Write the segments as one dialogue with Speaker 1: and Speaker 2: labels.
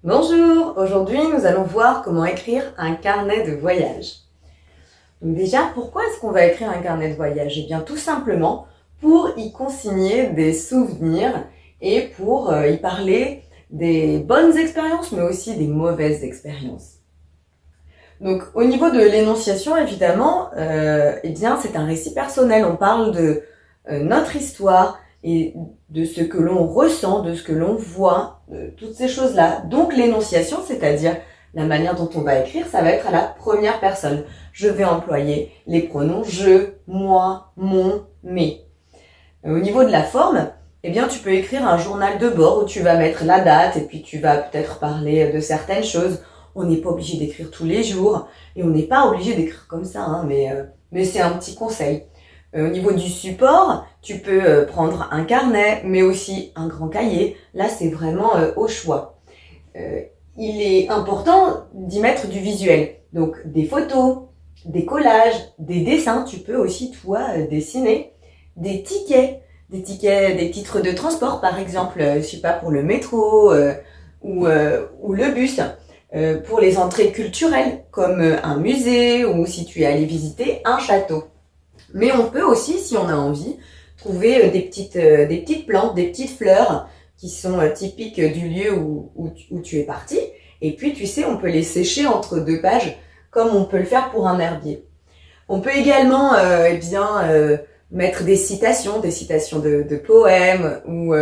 Speaker 1: Bonjour, aujourd'hui nous allons voir comment écrire un carnet de voyage. Donc déjà, pourquoi est-ce qu'on va écrire un carnet de voyage? Eh bien tout simplement pour y consigner des souvenirs et pour y parler des bonnes expériences mais aussi des mauvaises expériences. Donc au niveau de l'énonciation évidemment, eh bien c'est un récit personnel, on parle de notre histoire et de ce que l'on ressent, de ce que l'on voit, de toutes ces choses-là. Donc l'énonciation, c'est-à-dire la manière dont on va écrire, ça va être à la première personne. Je vais employer les pronoms je, moi, mon, mes. Au niveau de la forme, eh bien tu peux écrire un journal de bord où tu vas mettre la date et puis tu vas peut-être parler de certaines choses. On n'est pas obligé d'écrire tous les jours et on n'est pas obligé d'écrire comme ça, hein, mais c'est un petit conseil. Au niveau du support, tu peux prendre un carnet, mais aussi un grand cahier. Là, c'est vraiment au choix. Il est important d'y mettre du visuel. Donc, des photos, des collages, des dessins. Tu peux aussi, toi, dessiner des tickets, des titres de transport, par exemple, je sais pas, pour le métro ou le bus. Pour les entrées culturelles, comme un musée ou si tu es allé visiter un château. Mais on peut aussi, si on a envie, trouver des petites plantes, des petites fleurs qui sont typiques du lieu où tu es parti. Et puis, tu sais, on peut les sécher entre deux pages, comme on peut le faire pour un herbier. On peut également mettre des citations de poèmes ou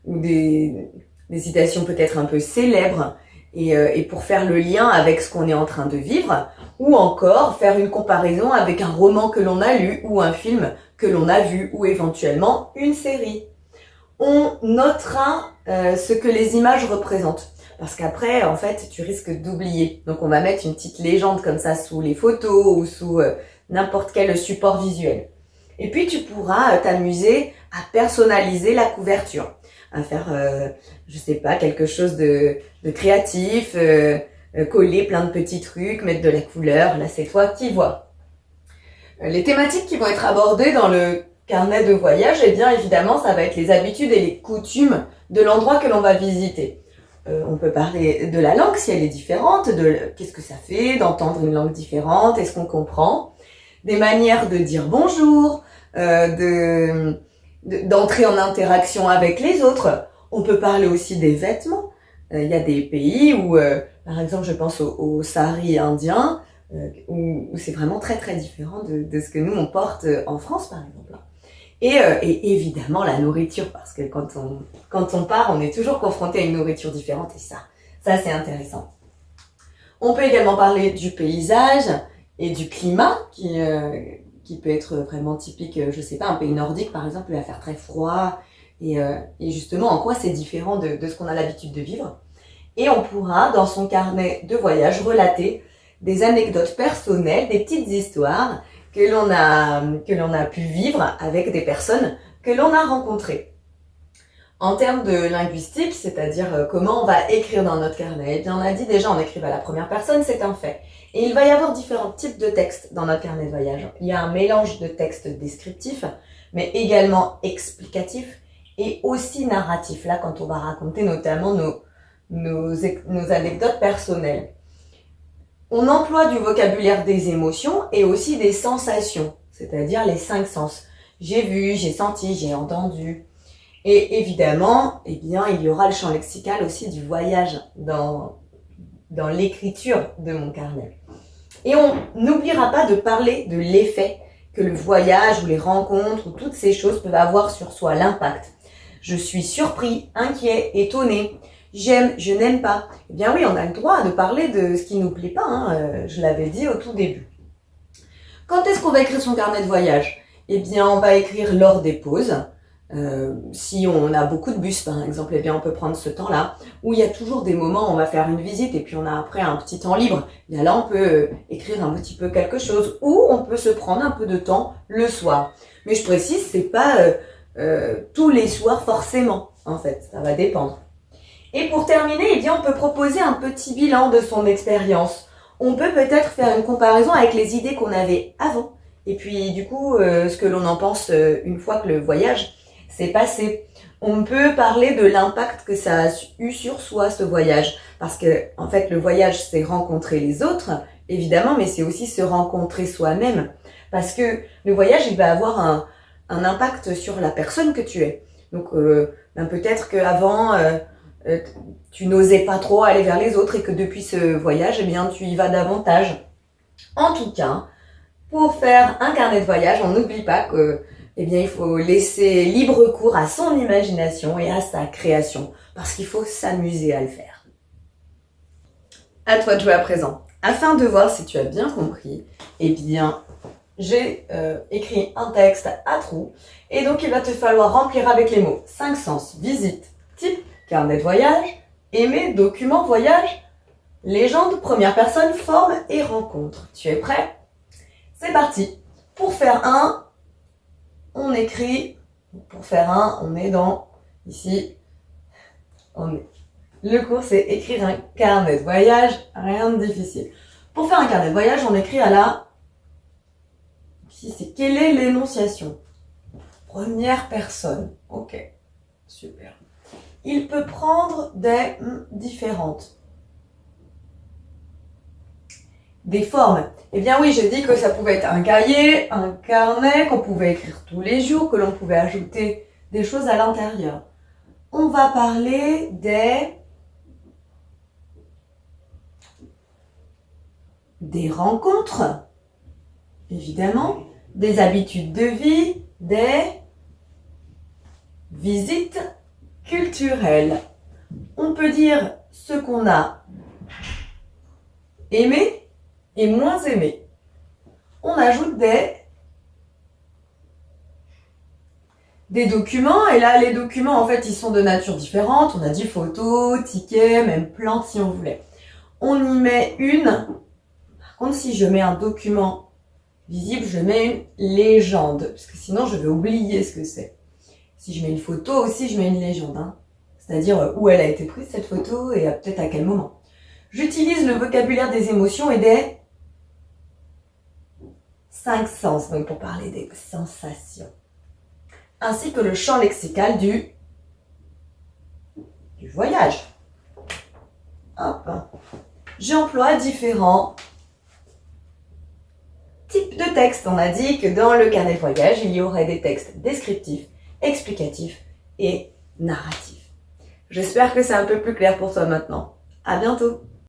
Speaker 1: des citations peut-être un peu célèbres et pour faire le lien avec ce qu'on est en train de vivre, ou encore faire une comparaison avec un roman que l'on a lu ou un film que l'on a vu ou éventuellement une série. On notera ce que les images représentent parce qu'après, en fait, tu risques d'oublier. Donc, on va mettre une petite légende comme ça sous les photos ou sous n'importe quel support visuel. Et puis, tu pourras t'amuser à personnaliser la couverture, à faire, je sais pas, quelque chose de créatif, coller plein de petits trucs, mettre de la couleur. Là, c'est toi qui vois. Les thématiques qui vont être abordées dans le carnet de voyage, eh bien, évidemment, ça va être les habitudes et les coutumes de l'endroit que l'on va visiter. On peut parler de la langue si elle est différente, de qu'est-ce que ça fait d'entendre une langue différente, est-ce qu'on comprend, des manières de dire bonjour, d'entrer en interaction avec les autres. On peut parler aussi des vêtements. Il y a des pays où, par exemple, je pense au sari indien, où c'est vraiment très très différent de ce que nous on porte en France, par exemple. Et évidemment la nourriture, parce que quand on part, on est toujours confronté à une nourriture différente et ça c'est intéressant. On peut également parler du paysage et du climat qui peut être vraiment typique, je sais pas, un pays nordique par exemple, il va faire très froid et justement en quoi c'est différent de ce qu'on a l'habitude de vivre. Et on pourra dans son carnet de voyage relater des anecdotes personnelles, des petites histoires que l'on a pu vivre avec des personnes que l'on a rencontrées. En termes de linguistique, c'est-à-dire comment on va écrire dans notre carnet, eh bien on a dit déjà on écrive à la première personne, c'est un fait. Et il va y avoir différents types de textes dans notre carnet de voyage. Il y a un mélange de textes descriptifs, mais également explicatifs et aussi narratifs. Là, quand on va raconter notamment nos anecdotes personnelles. On emploie du vocabulaire des émotions et aussi des sensations, c'est-à-dire les 5 sens. J'ai vu, j'ai senti, j'ai entendu. Et évidemment, eh bien, il y aura le champ lexical aussi du voyage dans l'écriture de mon carnet. Et on n'oubliera pas de parler de l'effet que le voyage ou les rencontres ou toutes ces choses peuvent avoir sur soi, l'impact. Je suis surpris, inquiet, étonné. J'aime, je n'aime pas. Eh bien oui, on a le droit de parler de ce qui nous plaît pas, hein, je l'avais dit au tout début. Quand est-ce qu'on va écrire son carnet de voyage? Eh bien, on va écrire lors des pauses. Si on a beaucoup de bus, par exemple, eh bien, on peut prendre ce temps-là. Où il y a toujours des moments où on va faire une visite et puis on a après un petit temps libre. Eh bien là, on peut écrire un petit peu quelque chose. Ou on peut se prendre un peu de temps le soir. Mais je précise, c'est pas tous les soirs forcément, en fait. Ça va dépendre. Et pour terminer, eh bien, on peut proposer un petit bilan de son expérience. On peut peut-être faire une comparaison avec les idées qu'on avait avant. Et puis, du coup, ce que l'on en pense une fois que le voyage s'est passé. On peut parler de l'impact que ça a eu sur soi, ce voyage. Parce que, en fait, le voyage, c'est rencontrer les autres, évidemment, mais c'est aussi se rencontrer soi-même. Parce que le voyage, il va avoir un impact sur la personne que tu es. Donc, peut-être qu'avant, tu n'osais pas trop aller vers les autres et que depuis ce voyage, eh bien, tu y vas davantage. En tout cas, pour faire un carnet de voyage, on n'oublie pas que, eh bien, il faut laisser libre cours à son imagination et à sa création, parce qu'il faut s'amuser à le faire. À toi de jouer à présent. Afin de voir si tu as bien compris, eh bien, j'ai écrit un texte à trous, et donc il va te falloir remplir avec les mots 5 sens, visite, type, carnet de voyage, aimer, document, voyage, légende, première personne, forme et rencontre. Tu es prêt? C'est parti. Pour faire un, on écrit. Pour faire un, on est dans, ici, le cours, c'est écrire un carnet de voyage, rien de difficile. Pour faire un carnet de voyage, on écrit à la, ici, c'est quelle est l'énonciation? Première personne. Ok, super. Il peut prendre des différentes. Des formes. Eh bien oui, j'ai dit que ça pouvait être un cahier, un carnet, qu'on pouvait écrire tous les jours, que l'on pouvait ajouter des choses à l'intérieur. On va parler des rencontres, évidemment, des habitudes de vie, des visites culturelles. On peut dire ce qu'on a aimé et moins aimé. On ajoute des documents, et là les documents en fait ils sont de nature différente. On a dit photos, tickets, même plantes si on voulait. On y met une, par contre si je mets un document visible, je mets une légende, parce que sinon je vais oublier ce que c'est. Si je mets une photo aussi, je mets une légende, hein. C'est-à-dire où elle a été prise cette photo et peut-être à quel moment. J'utilise le vocabulaire des émotions et des 5 sens, donc pour parler des sensations. Ainsi que le champ lexical du voyage. Hop. J'emploie différents types de textes. On a dit que dans le carnet de voyage, il y aurait des textes descriptifs, explicatifs et narratifs. J'espère que c'est un peu plus clair pour toi maintenant. À bientôt!